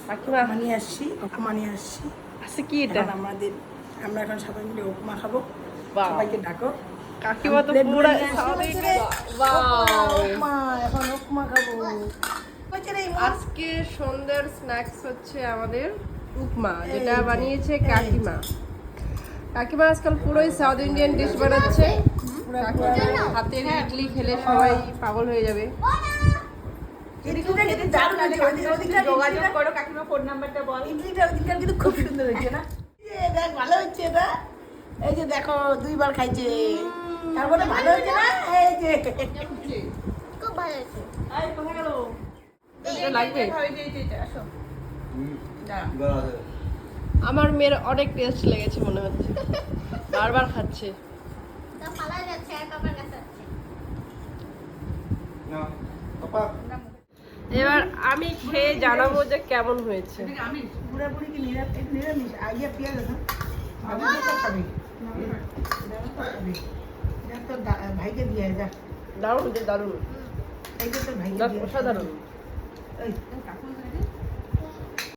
কাকিমা নিয়ে আসছি, উপমা নিয়ে আসছি। আচ্ছা কি এটা? আমরা এখন সবাই মিলে উপমা খাবো। বাহ। সবাইকে ডাকো। কাকিমা তো প্লেট পুরো ভরে নিয়ে আসি। সাউথ হয়েছে ইন্ডিয়ান। রে, ওয়াও। উপমা, এখন উপমা খাবো। হয়েছে রে, ইমন? আজকে সন্ধ্যার স্ন্যাক্স হচ্ছে আমাদের উপমা, এই যেটা যে, বানিয়েছে এই যে। কাকিমা। কাকিমা আজকাল পুরোই সাউথ ইন্ডিয়ান ডিশ বানাচ্ছে। কাকিমার হাতের ইডলি খেলে সবাই পাগল হয়ে যাবে। ইডলিটা কিন্তু দারুণ হয়েছে। ওদিককার যোগাযোগ ইডলিটা- করো, কাকিমা ফোন নাম্বারটা বল। ইডলিটা ওদিককার কিন্তু খুব সুন্দর হয়েছে না? এই যে দেখ, ভালো হচ্ছে এটা। এই যে দেখো, 2 বার খাইছে। তারপরে ভালো হয়েছে না? এই যে খুব ভালো হয়েছে। এই কোথায় গেল? এটা লাগবে? এই, আসো। আমার মেয়ের অনেক টেস্ট লেগেছে মনে হচ্ছে, বারবার খাচ্ছে। তা পালা যাচ্ছে আর কাকার কাছে আছে। এবার আমি খেয়ে জানাবো যে কেমন হয়েছে। পুরাপুরি কি নিরামিষ? আইয়া পেঁয়াজ আছে? বাবু তো খাবে। এটা তো ভাইকে দিয়ে যা। দারুণ, দারুণ, এইটা তোর ভাইকে জাস্ট দিয়ে। অসাধারণ। এই,